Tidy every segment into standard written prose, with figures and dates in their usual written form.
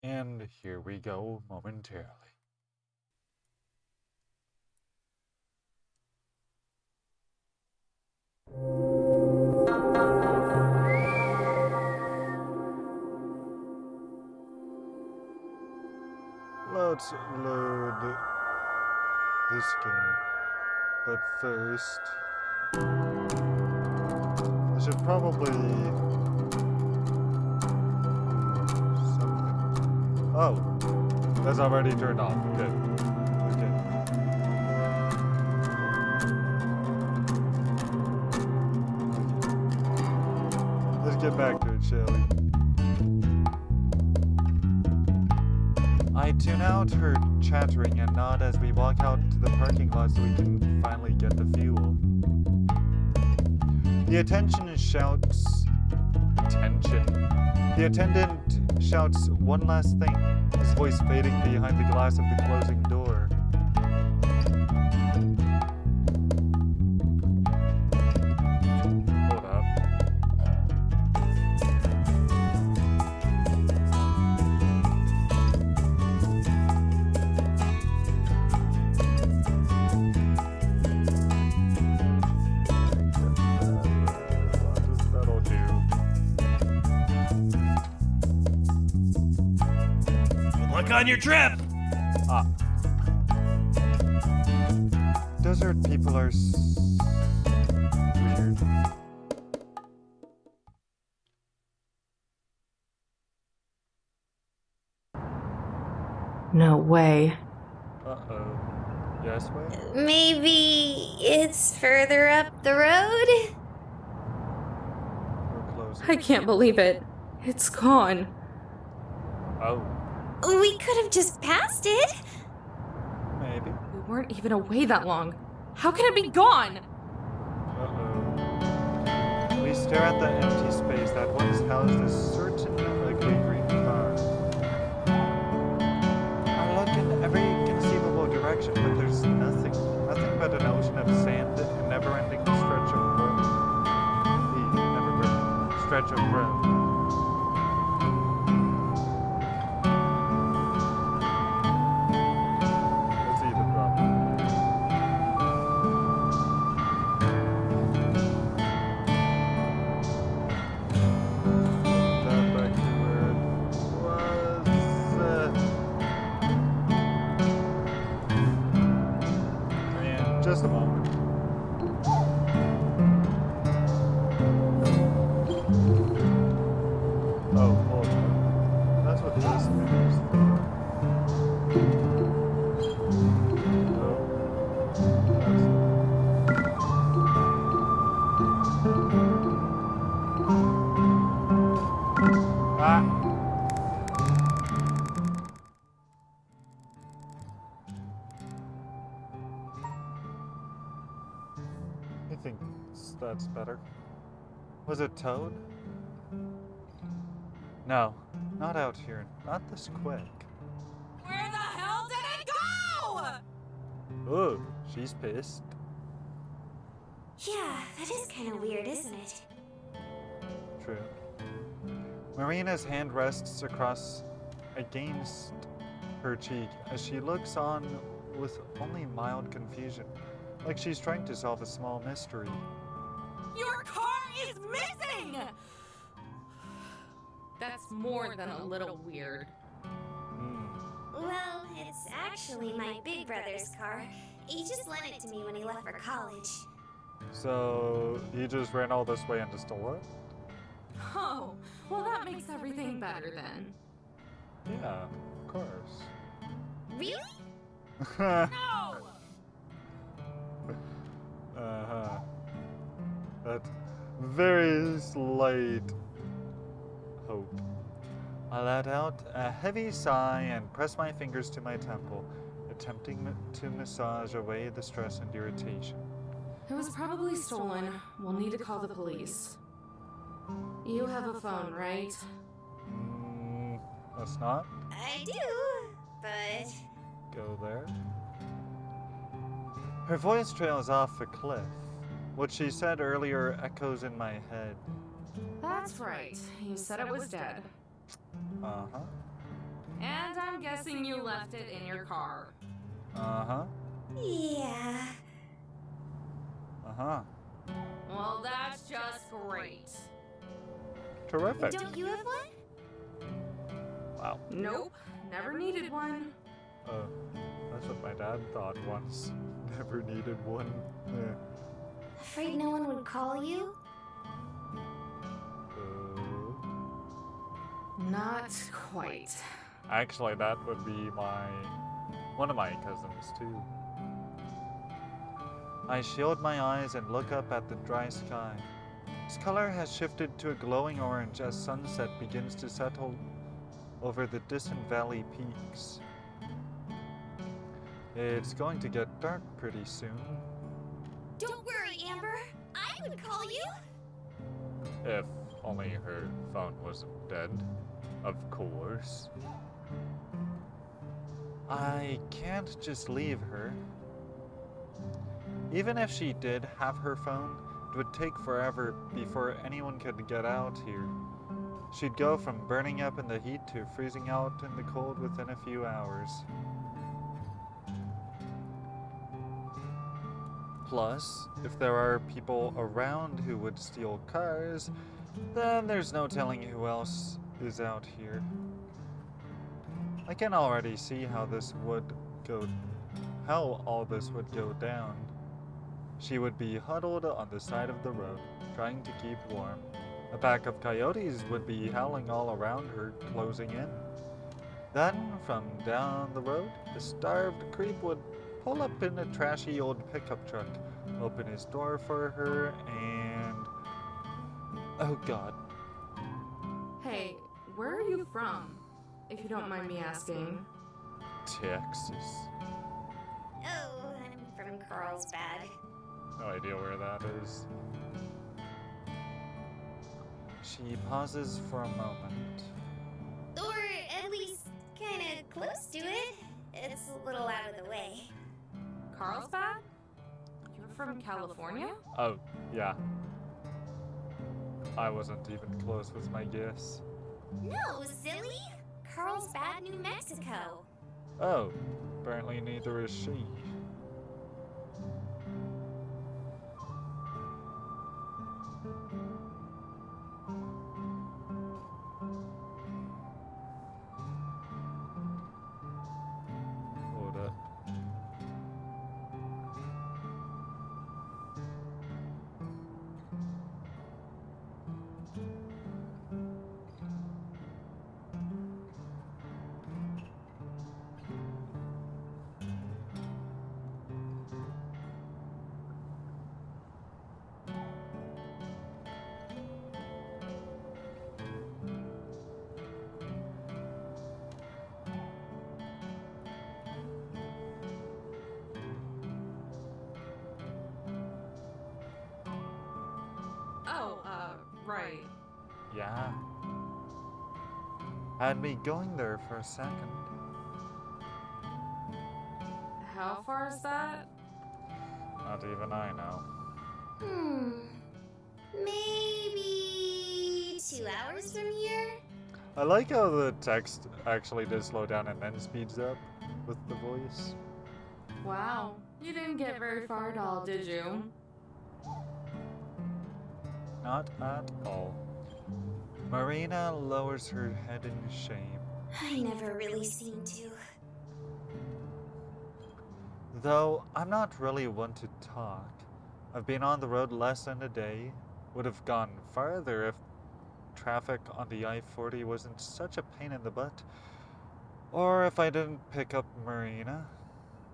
And here we go momentarily. Let's load this game. But first, I should probably something. Oh, that's already turned on. Good. Okay. Let's get back to it, shall we? I tune out her chattering and nod as we walk out to the parking lot so we can finally get the fuel. The attendant shouts one last thing, his voice fading behind the glass of the closing door. Hold up. That'll do. Good luck on your trip! Ah. Desert people are weird. No way. Uh-oh. Yes, wait? Maybe it's further up the road? We're close. I can't believe it. It's gone. Oh, We could have just passed it. maybe. We weren't even away that long. How can it be gone? Uh-oh. We stare at the empty space that once housed a certain ugly green car. I look in every conceivable direction, but there's nothing. Nothing but an ocean of sand and never-ending stretch of road. The never-ending stretch of road. Let's see the problem. That back to where it was. And just a moment. Oh, hold on. That's what this is. Ah. I think that's better. Was it Toad? No, not out here. Not this quick. Where the hell did it go? Oh, she's pissed. Yeah, that is kind of weird, isn't it? True. Marina's hand rests against her cheek as she looks on with only mild confusion, like she's trying to solve a small mystery. Your car is missing! That's more than a little weird. Well, it's actually my big brother's car. He just lent it to me when he left for college. So, he just ran all this way and just stole it? Oh, well that makes everything better then. Yeah, of course. Really? No! Uh-huh. That's very slight hope. I let out a heavy sigh and pressed my fingers to my temple, attempting to massage away the stress and irritation. It was probably stolen. We'll need to call the police. You have a phone, right? Let's not I do, but... go there. Her voice trails off a cliff. What she said earlier echoes in my head. That's right. You said it was dead. Uh-huh. And I'm guessing you left it in your car. Uh-huh. Yeah. Uh-huh. Well, that's just great. Terrific. Don't you have one? Wow. Nope, never needed one. That's what my dad thought once. Never needed one. Yeah. Afraid no one would call you? Not quite. Actually, that would be one of my cousins, too. I shield my eyes and look up at the dry sky. Its color has shifted to a glowing orange as sunset begins to settle over the distant valley peaks. It's going to get dark pretty soon. Don't worry, Amber. I would call you. If only her phone wasn't dead. Of course. I can't just leave her. Even if she did have her phone, it would take forever before anyone could get out here. She'd go from burning up in the heat to freezing out in the cold within a few hours. Plus, if there are people around who would steal cars, then there's no telling who else is out here. I can already see how all this would go down. She would be huddled on the side of the road, trying to keep warm. A pack of coyotes would be howling all around her, closing in. Then, from down the road, a starved creep would pull up in a trashy old pickup truck, open his door for her, and... oh god. Hey, where are you from? If you don't mind me asking. Texas. Oh, I'm from Carlsbad. No idea where that is. She pauses for a moment. Or at least kind of close to it. It's a little out of the way. Carlsbad? You're from California? Oh, yeah. I wasn't even close with my guess. No, silly. Carlsbad, New Mexico. Oh, apparently neither is she. Hold up. Right. Yeah. Had me going there for a second. How far is that? Not even I know. Maybe 2 hours from here? I like how the text actually does slow down and then speeds up with the voice. Wow. You didn't get very far at all, did you? Not at all. Marina lowers her head in shame. I never really seem to. Though I'm not really one to talk. I've been on the road less than a day. Would have gone farther if traffic on the I-40 wasn't such a pain in the butt. Or if I didn't pick up Marina.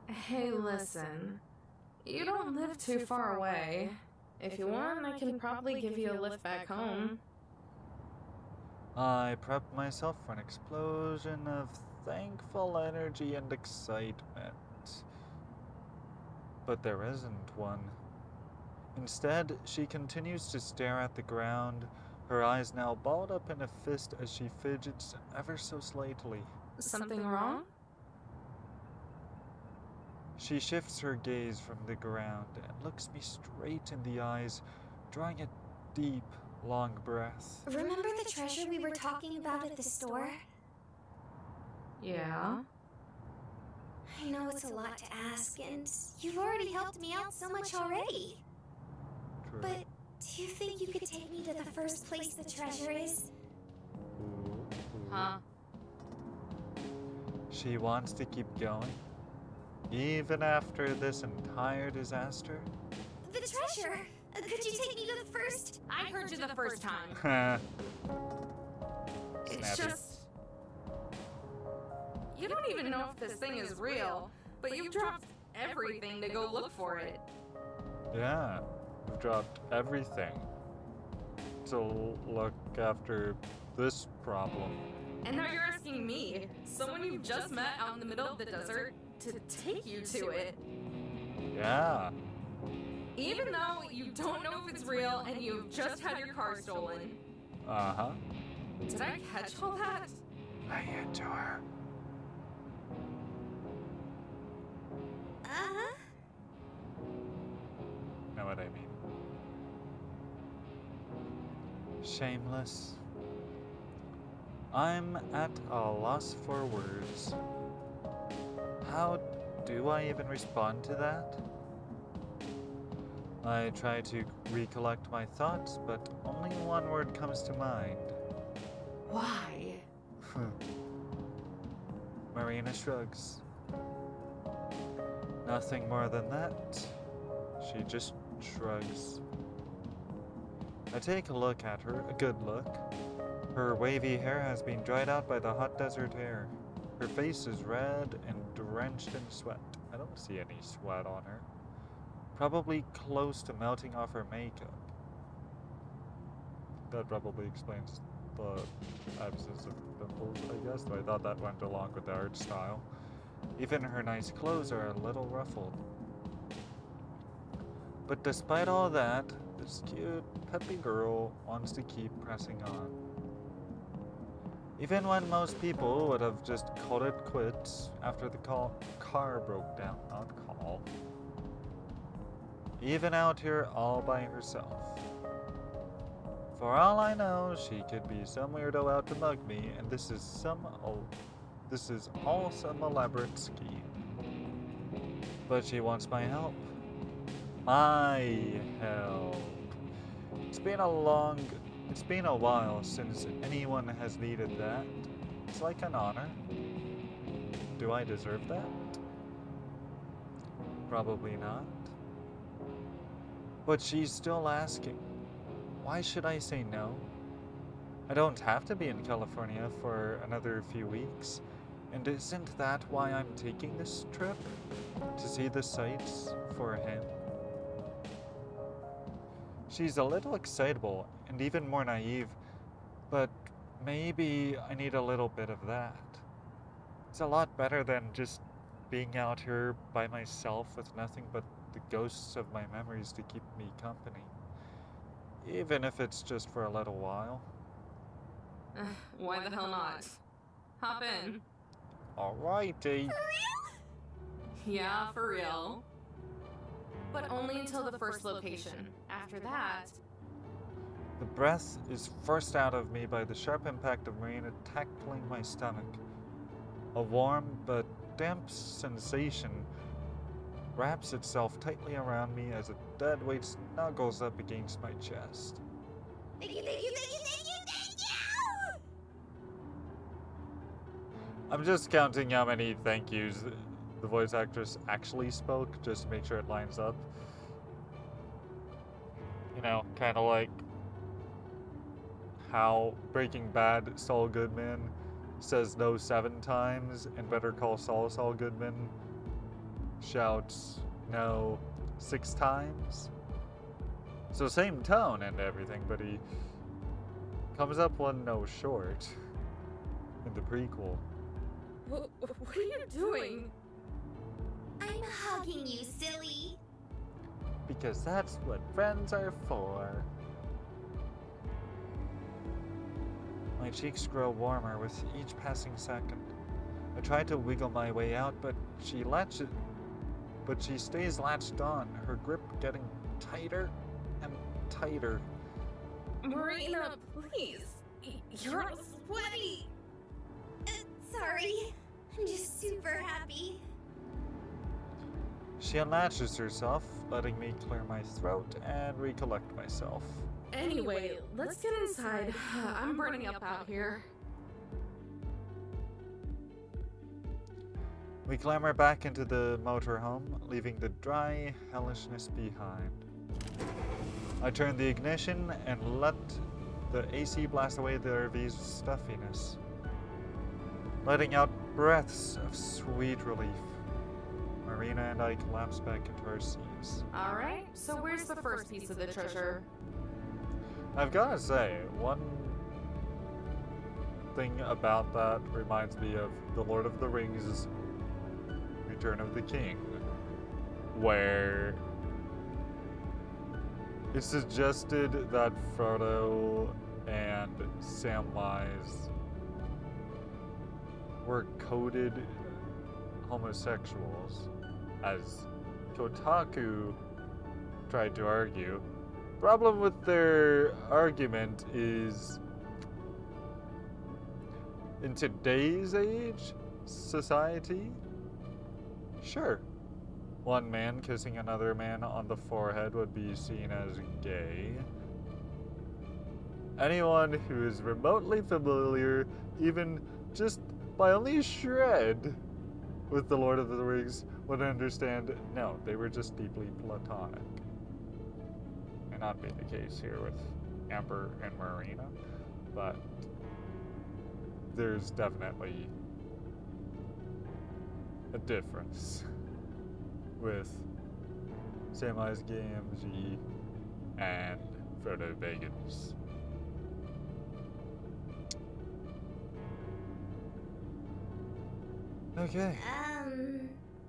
Hey, listen. You don't live too far away. If you want, I can probably give you a lift back home. I prepped myself for an explosion of thankful energy and excitement. But there isn't one. Instead, she continues to stare at the ground, her eyes now balled up in a fist as she fidgets ever so slightly. Something wrong? She shifts her gaze from the ground and looks me straight in the eyes, drawing a deep, long breath. Remember the treasure we were talking about at the store? Yeah? I know it's a lot to ask, and you've already helped me out so much already. True. But do you think you could take me to the first place the treasure is? Ooh. Huh? She wants to keep going? Even after this entire disaster? The treasure! Could you take me to the first? I heard you the first time. It's Snappy. just... You don't even know if this thing is real, but you've dropped everything to go look for it. Yeah, we've dropped everything to look after this problem. And now you're asking me, someone you've just met out in the middle of the desert, to take you to it. Yeah. Even though you don't know if it's real and you've just had your car stolen. Uh-huh. Did I catch all that? Lay into her. Uh-huh. Know what I mean? Shameless. I'm at a loss for words. How do I even respond to that? I try to recollect my thoughts, but only one word comes to mind. Why? Marina shrugs. Nothing more than that. She just shrugs. I take a look at her, a good look. Her wavy hair has been dried out by the hot desert air. Her face is red and drenched in sweat. I don't see any sweat on her. Probably close to melting off her makeup. That probably explains the absence of pimples, I guess. I thought that went along with the art style. Even her nice clothes are a little ruffled. But despite all that, this cute, peppy girl wants to keep pressing on. Even when most people would have just called it quits after the car broke down, not call. Even out here all by herself. For all I know, she could be some weirdo out to mug me, and this is all some elaborate scheme. But she wants my help. My help. It's been a while since anyone has needed that. It's like an honor. Do I deserve that? Probably not. But she's still asking. Why should I say no? I don't have to be in California for another few weeks. And isn't that why I'm taking this trip? To see the sights for him? She's a little excitable and even more naive, but maybe I need a little bit of that. It's a lot better than just being out here by myself with nothing but the ghosts of my memories to keep me company. Even if it's just for a little while. Why the hell not? Hop in. Alrighty. Yeah, for real. But only until the first location. After that... The breath is forced out of me by the sharp impact of Marina tackling my stomach. A warm but damp sensation wraps itself tightly around me as a dead weight snuggles up against my chest. Thank you, thank you, thank you, thank you, thank you! I'm just counting how many thank yous the voice actress actually spoke, just to make sure it lines up. You know, kind of like how Breaking Bad Saul Goodman says no 7 times, and Better Call Saul Goodman shouts no 6 times. So same tone and everything, but he comes up one no short in the prequel. What are you doing? I'm hugging you, silly. Because that's what friends are for. My cheeks grow warmer with each passing second. I try to wiggle my way out, but she stays latched on, her grip getting tighter and tighter. Marina, please. You're all sweaty. Sorry. I'm just super happy. She unlatches herself, letting me clear my throat and recollect myself. Anyway, let's get inside. I'm burning up out here. We clamber back into the motorhome, leaving the dry hellishness behind. I turn the ignition and let the AC blast away the RV's stuffiness, letting out breaths of sweet relief. Marina and I collapse back into our seats. Alright, so where's the first piece of the treasure? I've gotta say, one thing about that reminds me of The Lord of the Rings Return of the King, where it's suggested that Frodo and Samwise were coded homosexuals, as Kotaku tried to argue. Problem with their argument is, in today's society, sure, one man kissing another man on the forehead would be seen as gay. Anyone who is remotely familiar, even just by only a shred, with the Lord of the Rings would understand, no, they were just deeply platonic. May not be the case here with Amber and Marina, but there's definitely a difference with Samwise Gamgee and Frodo Baggins. Okay.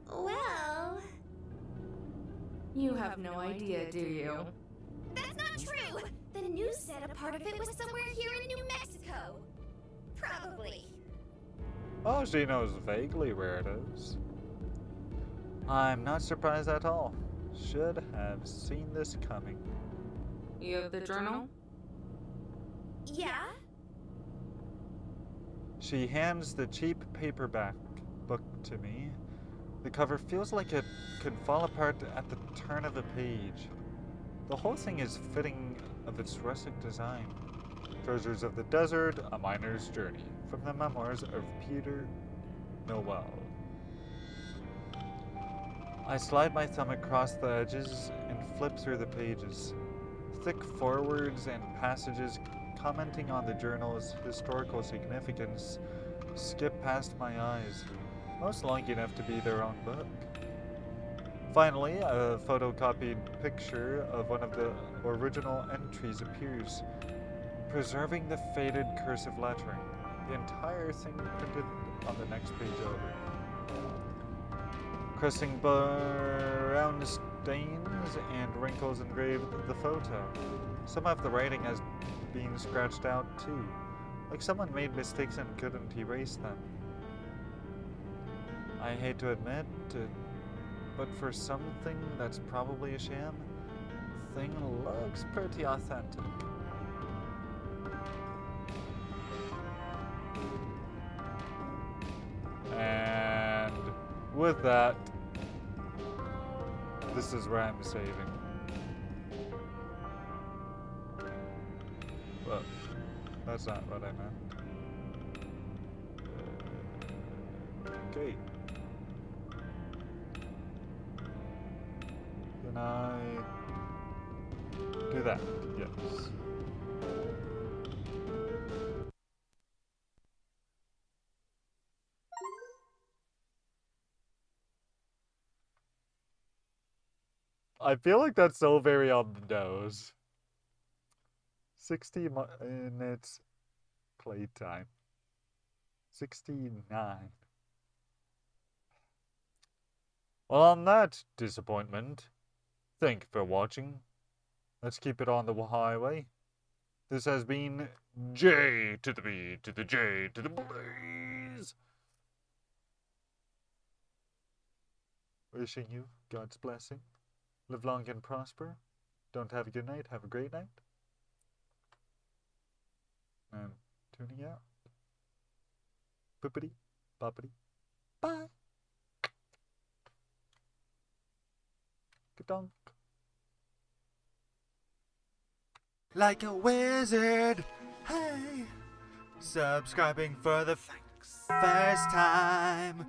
Well... You have no idea, do you? That's not true! The news said a part of it was somewhere here in New Mexico. Probably. Oh, she knows vaguely where it is. I'm not surprised at all. Should have seen this coming. You have the journal? Yeah? She hands the cheap paperback book to me. The cover feels like it could fall apart at the turn of a page. The whole thing is fitting of its rustic design. Treasures of the Desert, A Miner's Journey, from the memoirs of Peter Noel. I slide my thumb across the edges and flip through the pages. Thick forewords and passages commenting on the journal's historical significance skip past my eyes, most long enough to be their own book. Finally, a photocopied picture of one of the original entries appears, preserving the faded cursive lettering, the entire thing printed on the next page over. Cresting brown stains and wrinkles engraved the photo. Some of the writing has been scratched out too, like someone made mistakes and couldn't erase them. I hate to admit it, but for something that's probably a sham, the thing looks pretty authentic. And with that, this is where I'm saving. Well, that's not what I meant. Okay. Can I do that? Yes. I feel like that's so very on the nose. 60 minutes playtime. 69. Well, on that disappointment, thank you for watching. Let's keep it on the highway. This has been J to the B to the J to the blaze. Wishing you God's blessing. Live long and prosper. Don't have a good night. Have a great night. I'm tuning out. Boopity, boppity. Bye. Ka-dunk. Like a wizard, hey, subscribing for the first time.